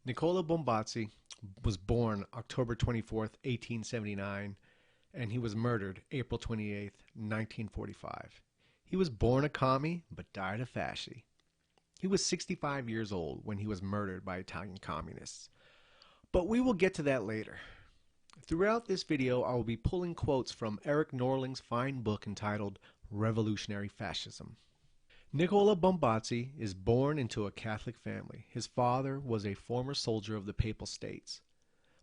Nicola Bombacci was born October 24th, 1879, and he was murdered April 28th, 1945. He was born a commie, but died a fasci. He was 65 years old when he was murdered by Italian communists. But we will get to that later. Throughout this video, I will be pulling quotes from Eric Norling's fine book entitled Revolutionary Fascism. Nicola Bombacci is born into a Catholic family. His father was a former soldier of the Papal States.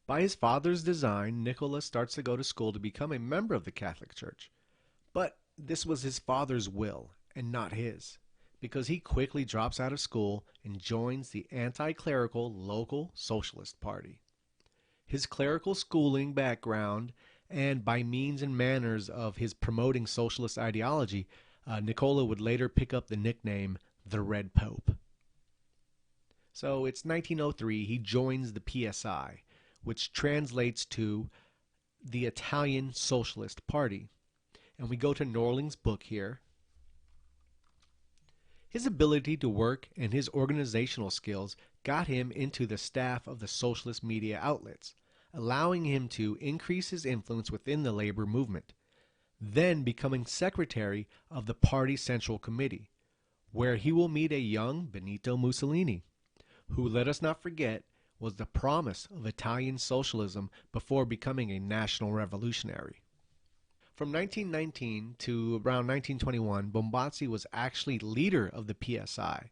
By his father's design, Nicola starts to go to school to become a member of the Catholic Church. But this was his father's will, and not his, because he quickly drops out of school and joins the anti-clerical local Socialist Party. His clerical schooling background, and by means and manners of his promoting socialist ideology, Nicola would later pick up the nickname the Red Pope. So it's 1903, he joins the PSI, which translates to the Italian Socialist Party. And we go to Norling's book here. His ability to work and his organizational skills got him into the staff of the socialist media outlets, allowing him to increase his influence within the labor movement, then becoming secretary of the party central committee, where he will meet a young Benito Mussolini, who, let us not forget, was the promise of Italian socialism before becoming a national revolutionary. From 1919 to around 1921, Bombacci was actually leader of the PSI.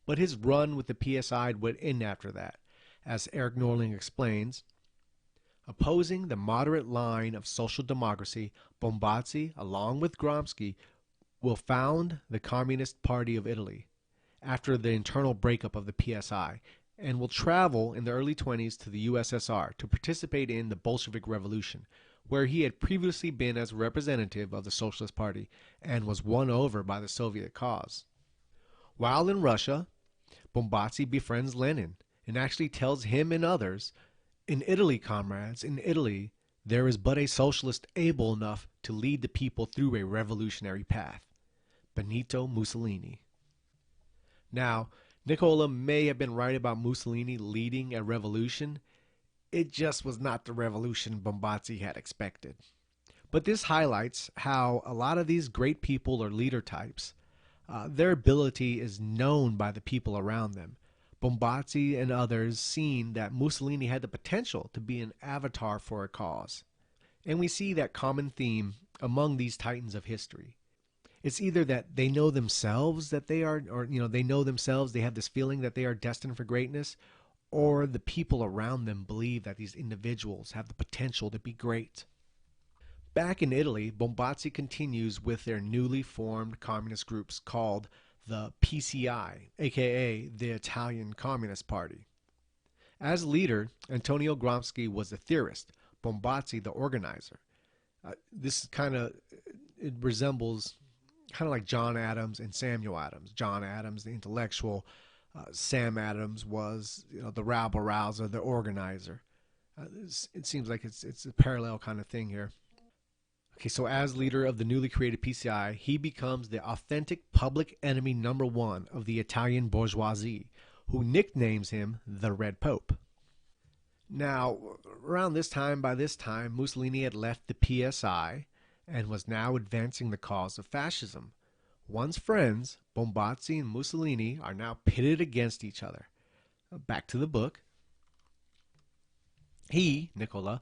But his run with the PSI would end after that. As Eric Norling explains, opposing the moderate line of social democracy, Bombacci, along with Gramsci, will found the Communist Party of Italy after the internal breakup of the PSI, and will travel in the early 20s to the USSR to participate in the Bolshevik Revolution, where he had previously been as representative of the Socialist Party and was won over by the Soviet cause. While in Russia, Bombacci befriends Lenin and actually tells him and others, "In Italy, comrades, in Italy, there is but a socialist able enough to lead the people through a revolutionary path, Benito Mussolini." Now, Nicola may have been right about Mussolini leading a revolution. It just was not the revolution Bombacci had expected. But this highlights how a lot of these great people or leader types, their ability is known by the people around them. Bombacci and others seen that Mussolini had the potential to be an avatar for a cause. And we see that common theme among these titans of history. It's either that they know themselves that they are, or they know themselves, they have this feeling that they are destined for greatness, or the people around them believe that these individuals have the potential to be great. Back in Italy, Bombacci continues with their newly formed communist groups called the PCI, aka the Italian Communist Party. As leader, Antonio Gramsci was the theorist, Bombacci the organizer. This it resembles kind of like John Adams and Samuel Adams. John Adams, the intellectual, Sam Adams was the rabble-rouser, the organizer. It seems like it's a parallel kind of thing here. Okay, so as leader of the newly created PCI, he becomes the authentic public enemy number one of the Italian bourgeoisie, who nicknames him the Red Pope. Now, around by this time, Mussolini had left the PSI and was now advancing the cause of fascism. Once friends, Bombacci and Mussolini are now pitted against each other. Back to the book. He, Nicola,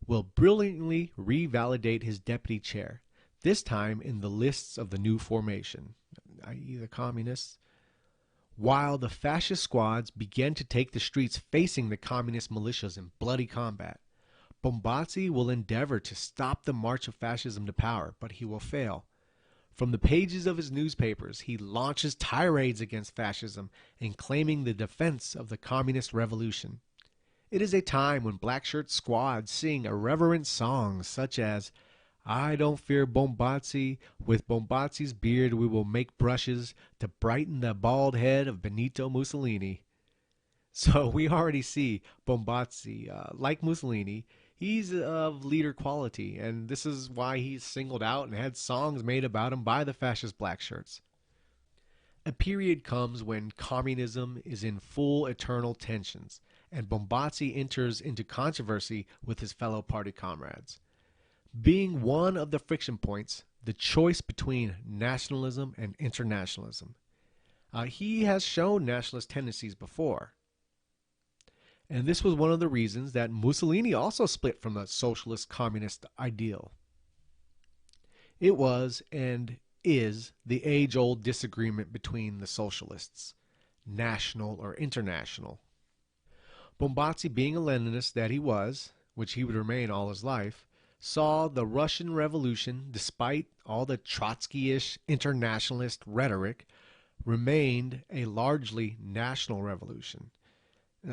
will brilliantly revalidate his deputy chair, this time in the lists of the new formation, i.e. the communists, while the fascist squads begin to take the streets facing the communist militias in bloody combat. Bombacci will endeavor to stop the march of fascism to power, but he will fail. From the pages of his newspapers, he launches tirades against fascism and claiming the defense of the communist revolution. It is a time when black shirt squads sing irreverent songs such as, "I don't fear Bombacci, with Bombacci's beard we will make brushes to brighten the bald head of Benito Mussolini." So we already see Bombacci, like Mussolini, he's of leader quality, and this is why he's singled out and had songs made about him by the fascist black shirts. A period comes when communism is in full eternal tensions, and Bombacci enters into controversy with his fellow party comrades. Being one of the friction points, the choice between nationalism and internationalism. He has shown nationalist tendencies before. And this was one of the reasons that Mussolini also split from the socialist communist ideal. It was and is the age old disagreement between the socialists, national or international. Bombacci, being a Leninist that he was, which he would remain all his life, saw the Russian Revolution, despite all the Trotsky-ish internationalist rhetoric, remained a largely national revolution,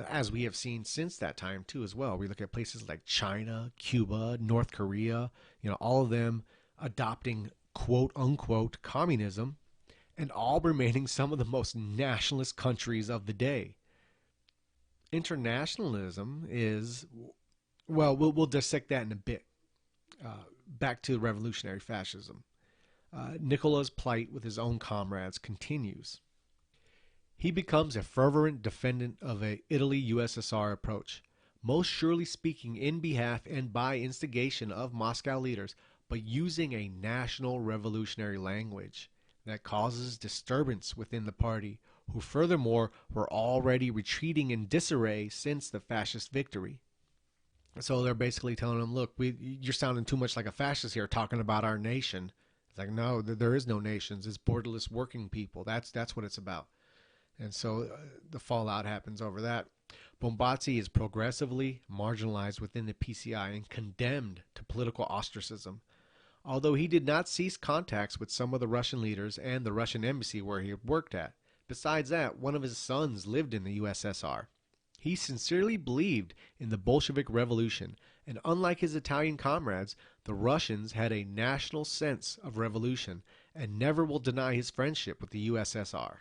as we have seen since that time too as well. We look at places like China, Cuba, North Korea, all of them adopting quote unquote communism, and all remaining some of the most nationalist countries of the day. Internationalism is, well, we'll dissect that in a bit. Back to revolutionary fascism. Nicola's plight with his own comrades continues. He becomes a fervent defendant of a Italy-USSR approach, most surely speaking in behalf and by instigation of Moscow leaders, but using a national revolutionary language that causes disturbance within the party, who furthermore were already retreating in disarray since the fascist victory. So they're basically telling him, look, you're sounding too much like a fascist here, talking about our nation. It's like, no, there is no nations. It's borderless working people. That's what it's about. And so the fallout happens over that. Bombacci is progressively marginalized within the PCI and condemned to political ostracism. Although he did not cease contacts with some of the Russian leaders and the Russian embassy where he worked at. Besides that, one of his sons lived in the USSR. He sincerely believed in the Bolshevik Revolution, and unlike his Italian comrades, the Russians had a national sense of revolution and never will deny his friendship with the USSR.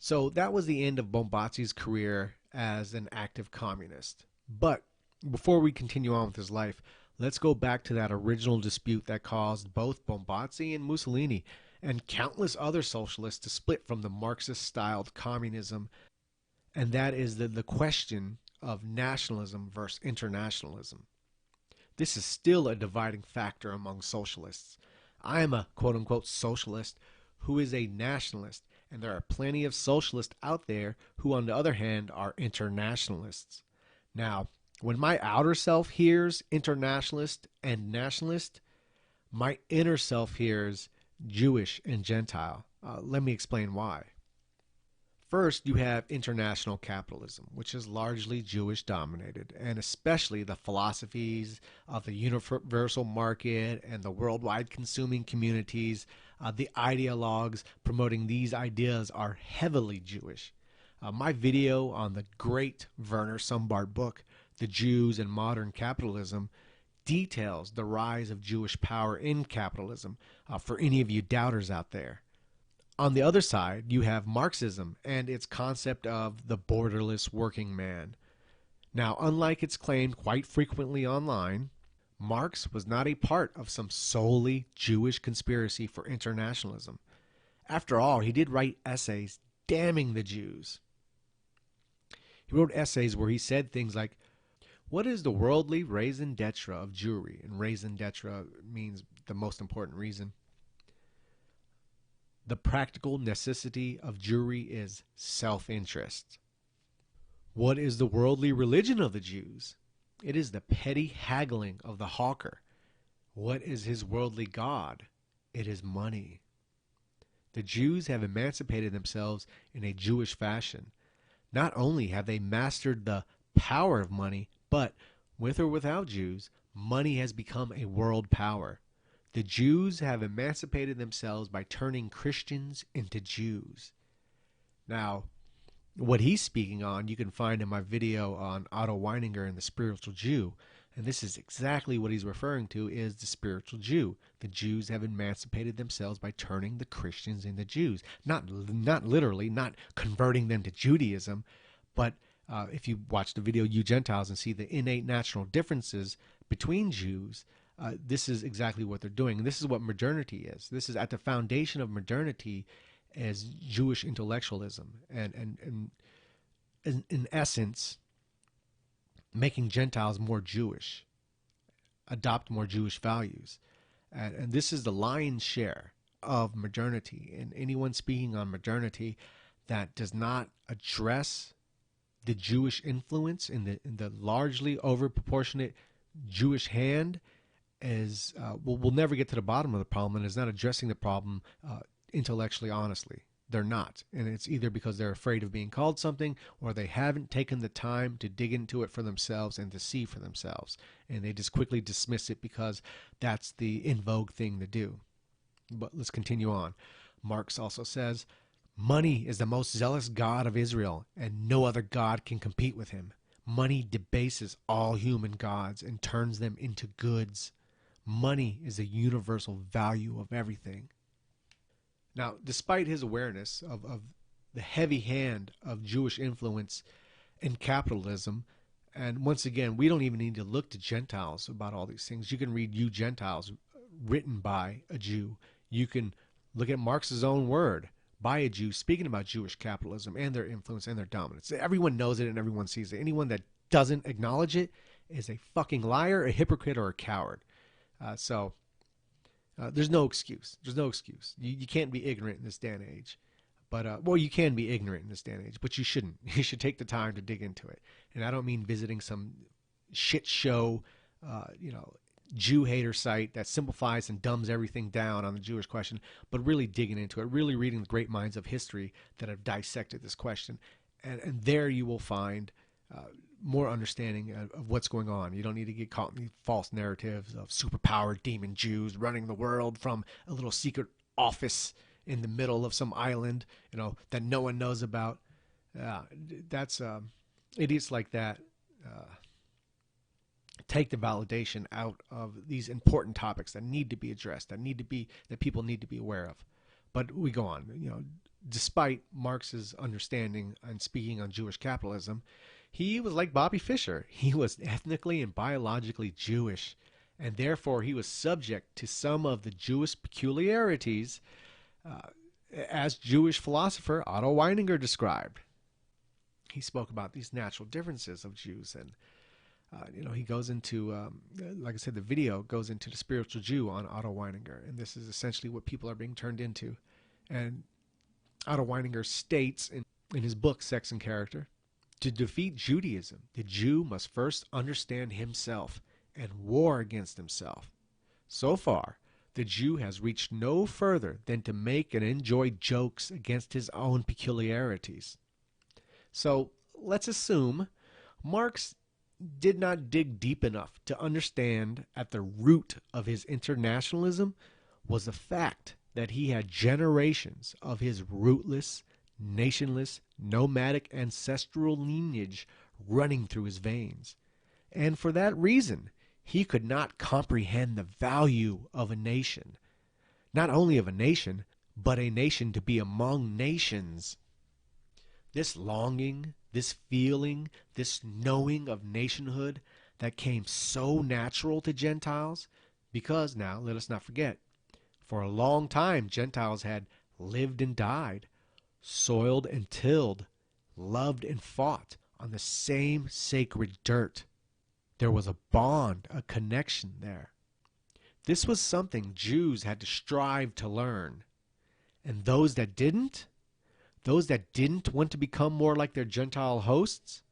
So that was the end of Bombacci's career as an active communist. But before we continue on with his life, let's go back to that original dispute that caused both Bombacci and Mussolini and countless other socialists to split from the Marxist-styled communism, and that is the question of nationalism versus internationalism. This is still a dividing factor among socialists. I am a quote-unquote socialist who is a nationalist, and there are plenty of socialists out there who, on the other hand, are internationalists. Now, when my outer self hears internationalist and nationalist, my inner self hears Jewish and Gentile. Let me explain why. First, you have international capitalism, which is largely Jewish dominated, and especially the philosophies of the universal market and the worldwide consuming communities. The ideologues promoting these ideas are heavily Jewish. My video on the great Werner Sombart book, The Jews and Modern Capitalism, details the rise of Jewish power in capitalism for any of you doubters out there. On the other side, you have Marxism and its concept of the borderless working man. Now, unlike it's claimed quite frequently online, Marx was not a part of some solely Jewish conspiracy for internationalism. After all, he did write essays damning the Jews. He wrote essays where he said things like, what is the worldly raison d'etre of Jewry? And raison d'etre means the most important reason. The practical necessity of Jewry is self-interest. What is the worldly religion of the Jews? It is the petty haggling of the hawker. What is his worldly god? It is money. The Jews have emancipated themselves in a Jewish fashion. Not only have they mastered the power of money, but with or without Jews, money has become a world power. The Jews have emancipated themselves by turning Christians into Jews. Now, what he's speaking on, you can find in my video on Otto Weininger and the Spiritual Jew. And this is exactly what he's referring to is the spiritual Jew. The Jews have emancipated themselves by turning the Christians into Jews. Not literally, not converting them to Judaism, but if you watch the video You Gentiles and see the innate natural differences between Jews, this is exactly what they're doing. And this is what modernity is. This is at the foundation of modernity as Jewish intellectualism. And in essence, making Gentiles more Jewish, adopt more Jewish values. And this is the lion's share of modernity. And anyone speaking on modernity that does not address the Jewish influence in the largely overproportionate Jewish hand is will never get to the bottom of the problem, and is not addressing the problem intellectually honestly. They're not, and it's either because they're afraid of being called something, or they haven't taken the time to dig into it for themselves and to see for themselves, and they just quickly dismiss it because that's the in vogue thing to do. But let's continue on. Marx also says, money is the most zealous god of Israel, and no other god can compete with him. Money debases all human gods and turns them into goods. Money is the universal value of everything. Now, despite his awareness of the heavy hand of Jewish influence in capitalism, and once again, we don't even need to look to Gentiles about all these things. You can read You Gentiles, written by a Jew. You can look at Marx's own word, by a Jew, speaking about Jewish capitalism and their influence and their dominance. Everyone knows it and everyone sees it. Anyone that doesn't acknowledge it is a fucking liar, a hypocrite, or a coward. So there's no excuse. There's no excuse. You can't be ignorant in this day and age. But, well, you can be ignorant in this day and age, but you shouldn't. You should take the time to dig into it. And I don't mean visiting some shit show, Jew hater site that simplifies and dumbs everything down on the Jewish question, but really digging into it, really reading the great minds of history that have dissected this question. And there you will find more understanding of what's going on. You don't need to get caught in these false narratives of superpowered demon Jews running the world from a little secret office in the middle of some island, that no one knows about. That's idiots like that take the validation out of these important topics that need to be addressed, that people need to be aware of. But we go on. Despite Marx's understanding and speaking on Jewish capitalism, he was like Bobby Fischer. He was ethnically and biologically Jewish, and therefore he was subject to some of the Jewish peculiarities as Jewish philosopher Otto Weininger described. He spoke about these natural differences of Jews, and he goes into, like I said, the video goes into the spiritual Jew on Otto Weininger, and this is essentially what people are being turned into. And Otto Weininger states in his book, Sex and Character, to defeat Judaism, the Jew must first understand himself and war against himself. So far, the Jew has reached no further than to make and enjoy jokes against his own peculiarities. So let's assume Marx did not dig deep enough to understand at the root of his internationalism was the fact that he had generations of his rootless, nationless, nomadic ancestral lineage running through his veins. And for that reason, he could not comprehend the value of a nation. Not only of a nation, but a nation to be among nations. This longing, this feeling, this knowing of nationhood that came so natural to Gentiles, because now, let us not forget, for a long time Gentiles had lived and died, soiled and tilled, loved and fought on the same sacred dirt. There was a bond, a connection there. This was something Jews had to strive to learn. And those that didn't want to become more like their Gentile hosts,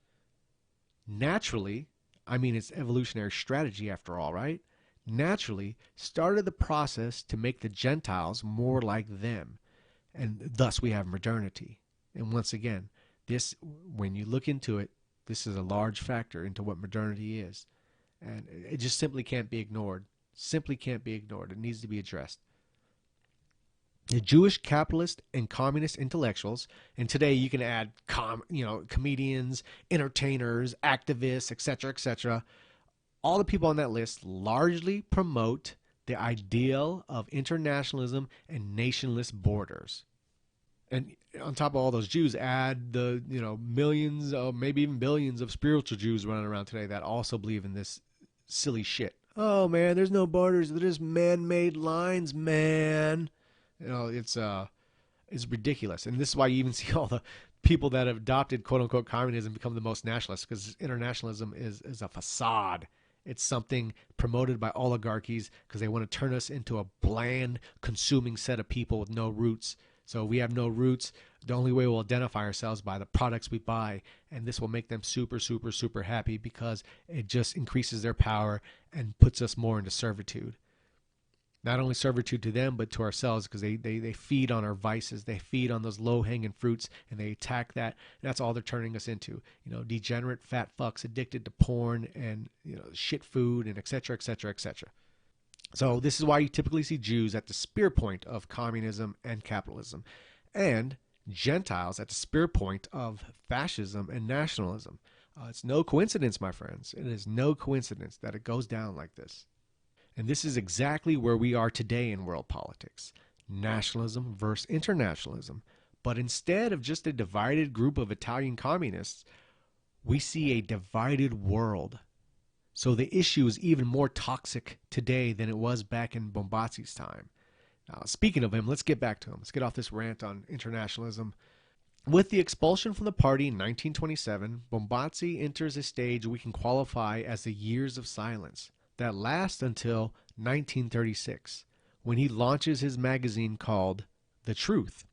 naturally, it's evolutionary strategy after all, right? Naturally started the process to make the Gentiles more like them. And thus we have modernity. And once again, this, when you look into it, this is a large factor into what modernity is. And it just simply can't be ignored. Simply can't be ignored. It needs to be addressed. The Jewish capitalist and communist intellectuals, and today you can add comedians, entertainers, activists, etc., all the people on that list largely promote the ideal of internationalism and nationless borders. And on top of all those Jews, add the millions, maybe even billions of spiritual Jews running around today that also believe in this silly shit. Oh man, there's no borders. There's man-made lines, man. It's ridiculous, and this is why you even see all people that have adopted quote unquote communism become the most nationalist, because internationalism is a facade. It's something promoted by oligarchies because they want to turn us into a bland, consuming set of people with no roots. So we have no roots. The only way we'll identify ourselves by the products we buy, and this will make them super, super, super happy because it just increases their power and puts us more into servitude. Not only servitude to them, but to ourselves, because they feed on our vices. They feed on those low-hanging fruits, and they attack that. And that's all they're turning us into. Degenerate fat fucks addicted to porn and, shit food and et cetera, et cetera, et cetera. So this is why you typically see Jews at the spear point of communism and capitalism, and Gentiles at the spear point of fascism and nationalism. It's no coincidence, my friends. It is no coincidence that it goes down like this. And this is exactly where we are today in world politics. Nationalism versus internationalism. But instead of just a divided group of Italian communists, we see a divided world. So the issue is even more toxic today than it was back in Bombacci's time. Now, speaking of him, let's get back to him. Let's get off this rant on internationalism. With the expulsion from the party in 1927, Bombacci enters a stage we can qualify as the years of silence that last until 1936, when he launches his magazine called The Truth,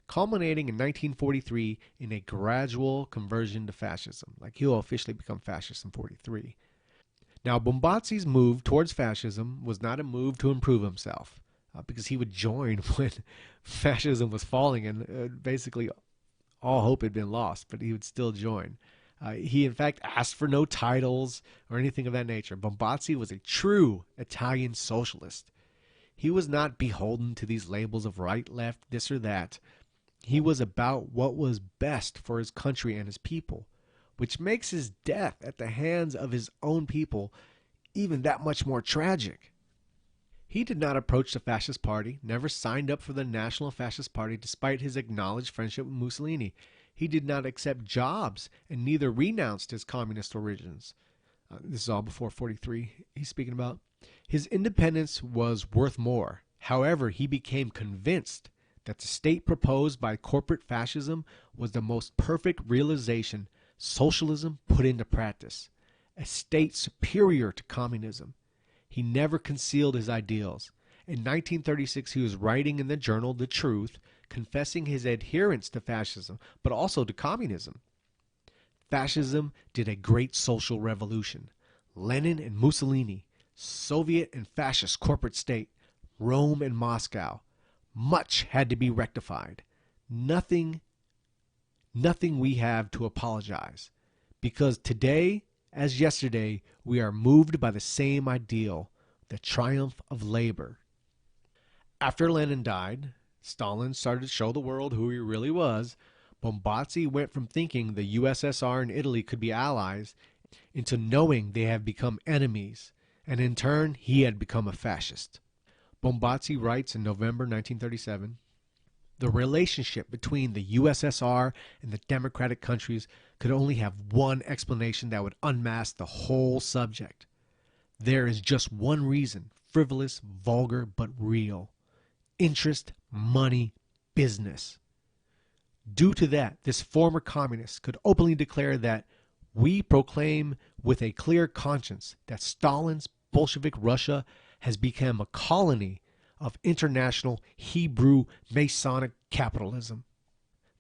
culminating in 1943 in a gradual conversion to fascism. Like, he'll officially become fascist in 43. Now, Bombacci's move towards fascism was not a move to improve himself, because he would join when fascism was falling and basically all hope had been lost, but he would still join. He, in fact, asked for no titles or anything of that nature. Bombacci was a true Italian socialist. He was not beholden to these labels of right, left, this or that. He was about what was best for his country and his people, which makes his death at the hands of his own people even that much more tragic. He did not approach the Fascist Party, never signed up for the National Fascist Party despite his acknowledged friendship with Mussolini. He did not accept jobs and neither renounced his communist origins. This is all before 43 he's speaking about. His independence was worth more. However, he became convinced that the state proposed by corporate fascism was the most perfect realization socialism put into practice, a state superior to communism. He never concealed his ideals. In 1936, he was writing in the journal The Truth, confessing his adherence to fascism, but also to communism. Fascism did a great social revolution. Lenin and Mussolini, Soviet and fascist corporate state, Rome and Moscow. Much had to be rectified. Nothing we have to apologize. Because today, as yesterday, we are moved by the same ideal, the triumph of labor. After Lenin died, Stalin started to show the world who he really was. Bombacci went from thinking the USSR and Italy could be allies into knowing they have become enemies, and in turn, he had become a fascist. Bombacci writes in November 1937, "The relationship between the USSR and the democratic countries could only have one explanation that would unmask the whole subject. There is just one reason, frivolous, vulgar, but real. Interest, money, business. Due to that, this former communist could openly declare that we proclaim with a clear conscience that Stalin's Bolshevik Russia has become a colony of international Hebrew Masonic capitalism."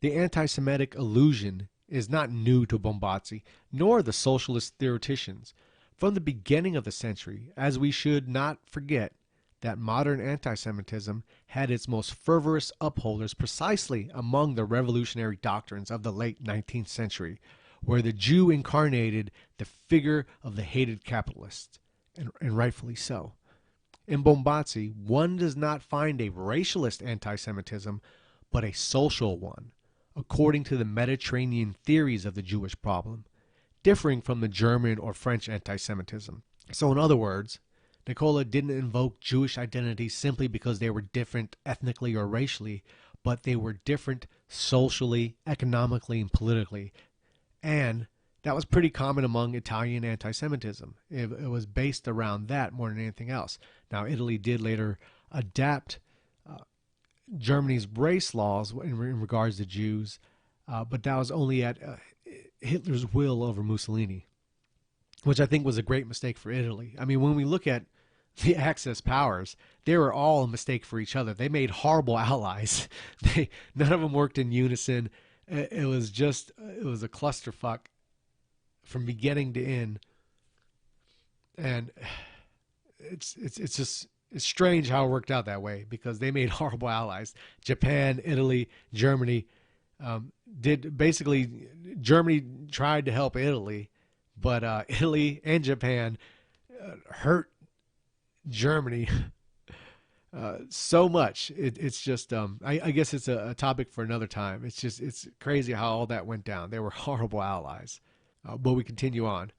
The anti-Semitic allusion is not new to Bombacci, nor the socialist theoreticians. From the beginning of the century, as we should not forget that modern anti-Semitism had its most fervorous upholders precisely among the revolutionary doctrines of the late 19th century, where the Jew incarnated the figure of the hated capitalist, and rightfully so. In Bombacci, one does not find a racialist anti-Semitism, but a social one, according to the Mediterranean theories of the Jewish problem, differing from the German or French anti-Semitism. So in other words, Nicola didn't invoke Jewish identity simply because they were different ethnically or racially, but they were different socially, economically, and politically. And that was pretty common among Italian anti-Semitism. It was based around that more than anything else. Now, Italy did later adapt Germany's race laws in regards to Jews, but that was only at Hitler's will over Mussolini, which I think was a great mistake for Italy. I mean, when we look at the Axis powers, they were all a mistake for each other. They made horrible allies. None of them worked in unison. It was a clusterfuck from beginning to end, and it's strange how it worked out that way because they made horrible allies. Japan, Italy, Germany did basically. Germany tried to help Italy, but Italy and Japan hurt Germany so much. It's just I guess it's a topic for another time. It's crazy how all that went down. They were horrible allies. But we continue on.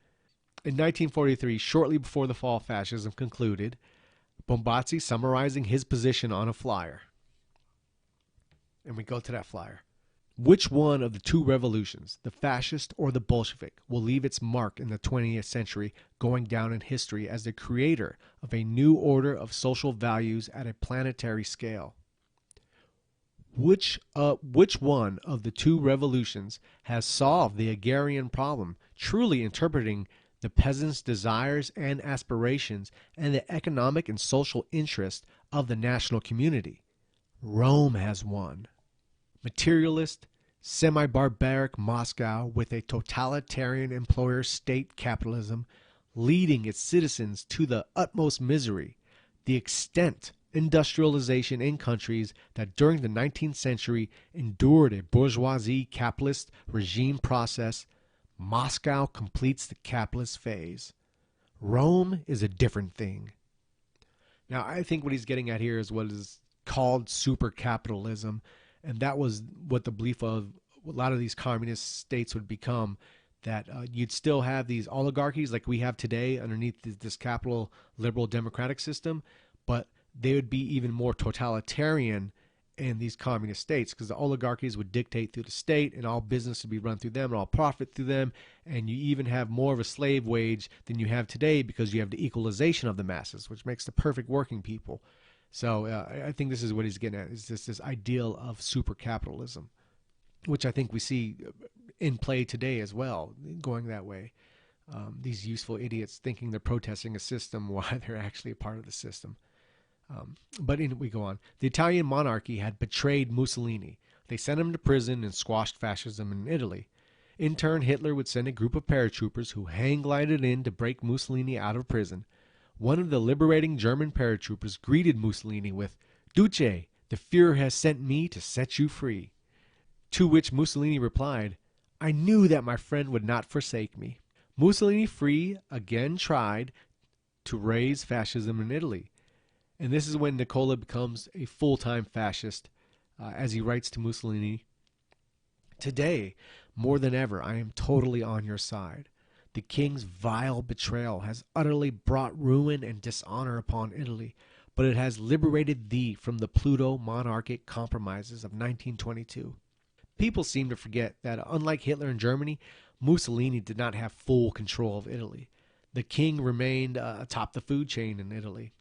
In 1943, shortly before the fall of fascism concluded, Bombacci summarizing his position on a flyer. And we go to that flyer. Which one of the two revolutions, the fascist or the Bolshevik, will leave its mark in the 20th century, going down in history as the creator of a new order of social values at a planetary scale? Which one of the two revolutions has solved the agrarian problem, truly interpreting the peasants' desires and aspirations and the economic and social interest of the national community? Rome has won. Materialist, semi-barbaric Moscow with a totalitarian employer-state capitalism leading its citizens to the utmost misery, the extent industrialization in countries that during the 19th century endured a bourgeoisie capitalist regime process, Moscow completes the capitalist phase. Rome is a different thing. Now, I think what he's getting at here is what is called super capitalism, and that was what the belief of a lot of these communist states would become, that you'd still have these oligarchies like we have today underneath this capital liberal democratic system, but they would be even more totalitarian in these communist states because the oligarchies would dictate through the state and all business would be run through them and all profit through them, and you even have more of a slave wage than you have today because you have the equalization of the masses, which makes the perfect working people. So I think this is what he's getting at, is this ideal of super capitalism, which I think we see in play today as well, going that way. These useful idiots thinking they're protesting a system while they're actually a part of the system. We go on. The Italian monarchy had betrayed Mussolini. They sent him to prison and squashed fascism in Italy. In turn, Hitler would send a group of paratroopers who hang glided in to break Mussolini out of prison. One of the liberating German paratroopers greeted Mussolini with, "Duce, the Fuhrer has sent me to set you free." To which Mussolini replied, "I knew that my friend would not forsake me." Mussolini free again tried to raise fascism in Italy. And this is when Nicola becomes a full-time fascist, as he writes to Mussolini, "Today, more than ever, I am totally on your side. The king's vile betrayal has utterly brought ruin and dishonor upon Italy, but it has liberated thee from the Pluto-monarchic compromises of 1922. People seem to forget that, unlike Hitler in Germany, Mussolini did not have full control of Italy. The king remained atop the food chain in Italy.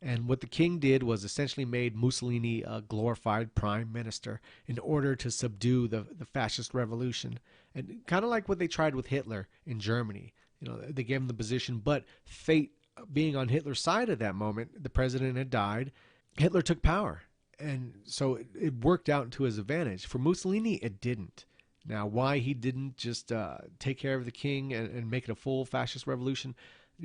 And what the king did was essentially made Mussolini a glorified prime minister in order to subdue the fascist revolution. And kind of like what they tried with Hitler in Germany. They gave him the position, but fate being on Hitler's side at that moment, the president had died, Hitler took power. And so it worked out to his advantage. For Mussolini, it didn't. Now, why he didn't just take care of the king and make it a full fascist revolution,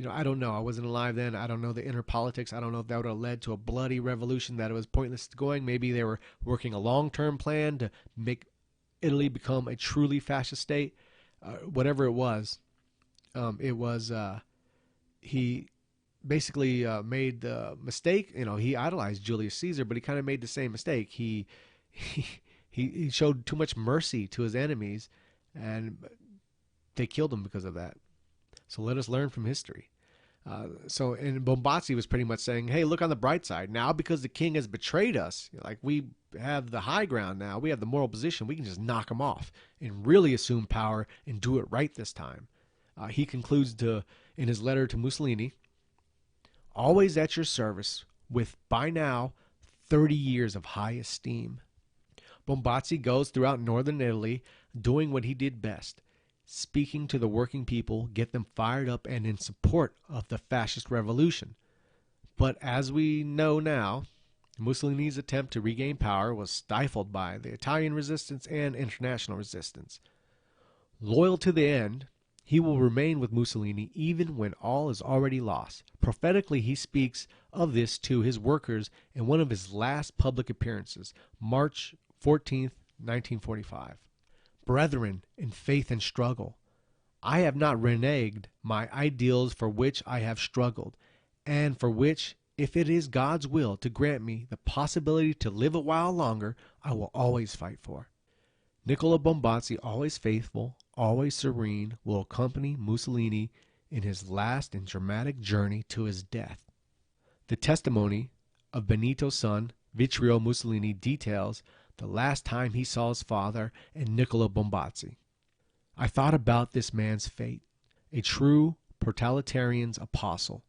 I don't know. I wasn't alive then. I don't know the inner politics. I don't know if that would have led to a bloody revolution that it was pointless going. Maybe they were working a long-term plan to make Italy become a truly fascist state. Whatever it was, he basically made the mistake. He idolized Julius Caesar, but he kind of made the same mistake. He showed too much mercy to his enemies, and they killed him because of that. So let us learn from history. And Bombacci was pretty much saying, hey, look on the bright side. Now, because the king has betrayed us, we have the high ground now. We have the moral position. We can just knock him off and really assume power and do it right this time. He concludes in his letter to Mussolini, always at your service with, by now, 30 years of high esteem. Bombacci goes throughout northern Italy doing what he did best, speaking to the working people, get them fired up and in support of the fascist revolution. But as we know now, Mussolini's attempt to regain power was stifled by the Italian resistance and international resistance. Loyal to the end, he will remain with Mussolini even when all is already lost. Prophetically, he speaks of this to his workers in one of his last public appearances, March 14th, 1945. Brethren, in faith and struggle, I have not reneged my ideals for which I have struggled, and for which, if it is God's will to grant me the possibility to live a while longer, I will always fight for. Nicola Bombacci, always faithful, always serene, will accompany Mussolini in his last and dramatic journey to his death. The testimony of Benito's son, Vittorio Mussolini, details the last time he saw his father and Nicola Bombacci. I thought about this man's fate, a true proletarian's apostle,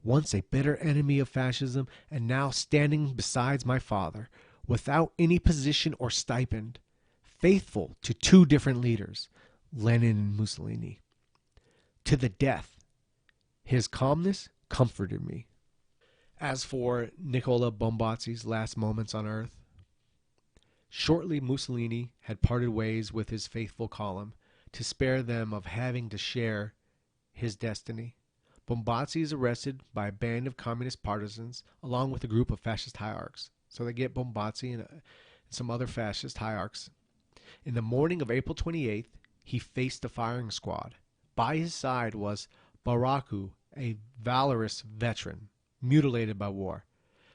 once a bitter enemy of fascism and now standing beside my father, without any position or stipend, faithful to two different leaders, Lenin and Mussolini. To the death, his calmness comforted me. As for Nicola Bombacci's last moments on earth, shortly Mussolini had parted ways with his faithful column to spare them of having to share his destiny. Bombacci is arrested by a band of communist partisans along with a group of fascist hierarchs. So they get Bombacci and some other fascist hierarchs. In the morning of April 28th, he faced the firing squad. By his side was Baraccu, a valorous veteran, mutilated by war.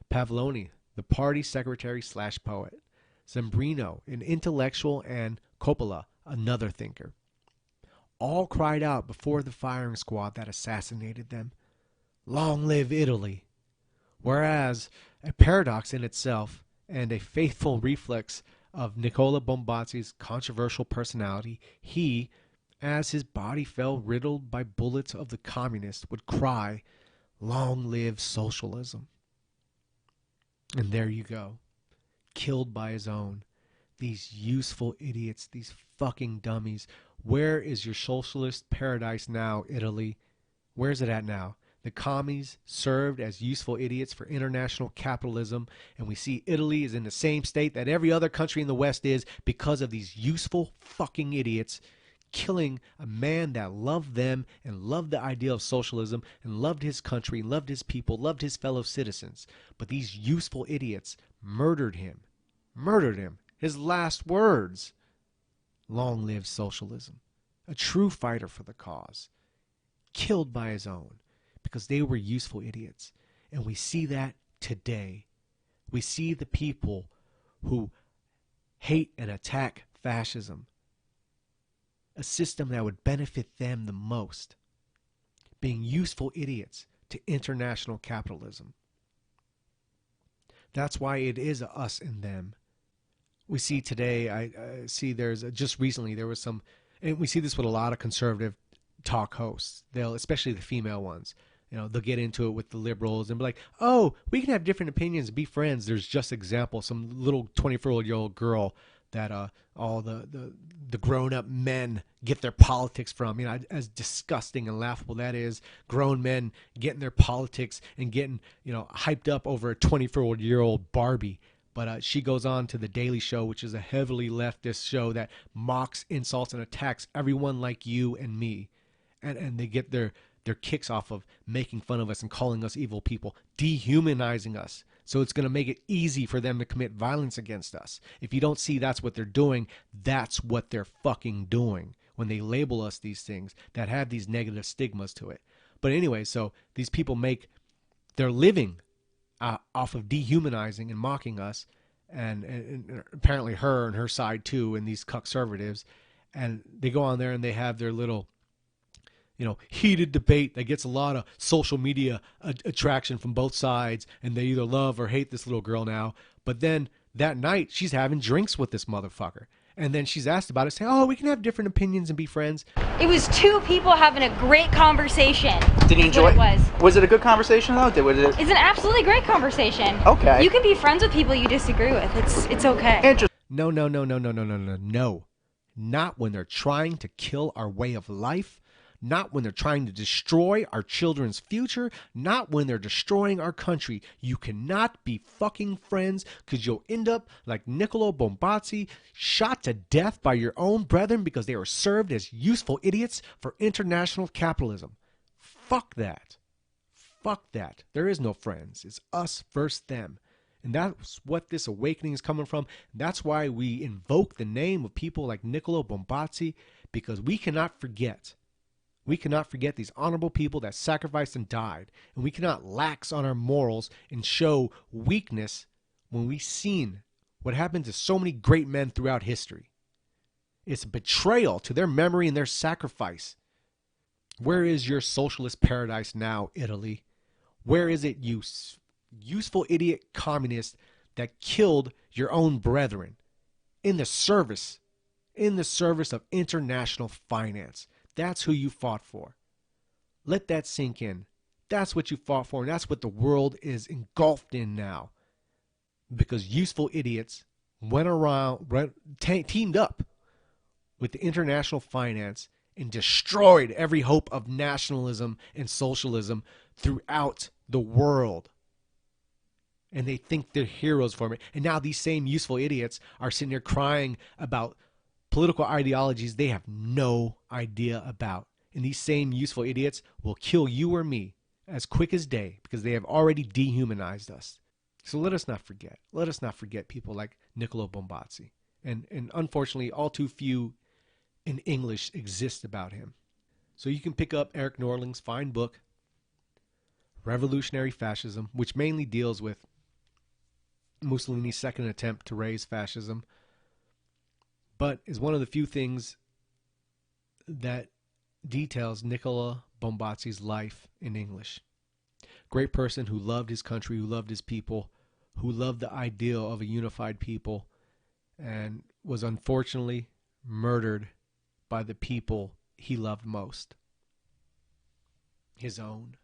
Pavloni, the party secretary/poet. Zembrino, an intellectual, and Coppola, another thinker. All cried out before the firing squad that assassinated them, "Long live Italy!" Whereas, a paradox in itself, and a faithful reflex of Nicola Bombacci's controversial personality, he, as his body fell riddled by bullets of the communists, would cry, "Long live socialism!" And there you go, killed by his own. These useful idiots, these fucking dummies. Where is your socialist paradise now, Italy? Where's it at now? The commies served as useful idiots for international capitalism, and we see Italy is in the same state that every other country in the West is because of these useful fucking idiots killing a man that loved them and loved the idea of socialism and loved his country, loved his people, loved his fellow citizens. But these useful idiots murdered him. Murdered him. His last words. Long live socialism. A true fighter for the cause. Killed by his own. Because they were useful idiots. And we see that today. We see the people who hate and attack fascism, a system that would benefit them the most, being useful idiots to international capitalism. That's why it is a us and them. We see today, I see there's, just recently there was some, and we see this with a lot of conservative talk hosts. They'll, especially the female ones, you know, they'll get into it with the liberals and be like, "Oh, we can have different opinions and be friends." There's just example, some little 24-year-old girl that all the grown-up men get their politics from. You know, as disgusting and laughable that is, grown men getting their politics and getting, you know, hyped up over a 24-year-old Barbie. But she goes on to The Daily Show, which is a heavily leftist show that mocks, insults, and attacks everyone like you and me. And they get their kicks off of making fun of us and calling us evil people, dehumanizing us. So it's going to make it easy for them to commit violence against us. If you don't see that's what they're doing, that's what they're fucking doing when they label us these things that have these negative stigmas to it. But anyway, so these people make their living off of dehumanizing and mocking us, and apparently her and her side too, and these conservatives. And they go on there and they have their little, you know, heated debate that gets a lot of social media attraction from both sides, and they either love or hate this little girl now. But then that night, she's having drinks with this motherfucker. And then she's asked about it, saying, "Oh, we can have different opinions and be friends." It was two people having a great conversation. Did you enjoy it? Was it a good conversation though? It's an absolutely great conversation. Okay. You can be friends with people you disagree with. It's okay. Interesting. No, no, no, no, no, no, no, no, no. Not when they're trying to kill our way of life. Not when they're trying to destroy our children's future. Not when they're destroying our country. You cannot be fucking friends because you'll end up like Nicola Bombacci, shot to death by your own brethren because they were served as useful idiots for international capitalism. Fuck that. Fuck that. There is no friends. It's us versus them. And that's what this awakening is coming from. That's why we invoke the name of people like Nicola Bombacci, because we cannot forget. We cannot forget these honorable people that sacrificed and died. And we cannot lax on our morals and show weakness when we've seen what happened to so many great men throughout history. It's a betrayal to their memory and their sacrifice. Where is your socialist paradise now, Italy? Where is it, you useful idiot communist that killed your own brethren in the service of international finance? That's who you fought for. Let that sink in. That's what you fought for, and that's what the world is engulfed in now. Because useful idiots went around, teamed up with the international finance and destroyed every hope of nationalism and socialism throughout the world. And they think they're heroes for it. And now these same useful idiots are sitting there crying about political ideologies they have no idea about. And these same useful idiots will kill you or me as quick as day because they have already dehumanized us. So let us not forget. Let us not forget people like Nicola Bombacci. And unfortunately, all too few in English exist about him. So you can pick up Eric Norling's fine book, Revolutionary Fascism, which mainly deals with Mussolini's second attempt to raise fascism, but is one of the few things that details Nicola Bombacci's life in English. Great person who loved his country, who loved his people, who loved the ideal of a unified people, and was unfortunately murdered by the people he loved most, his own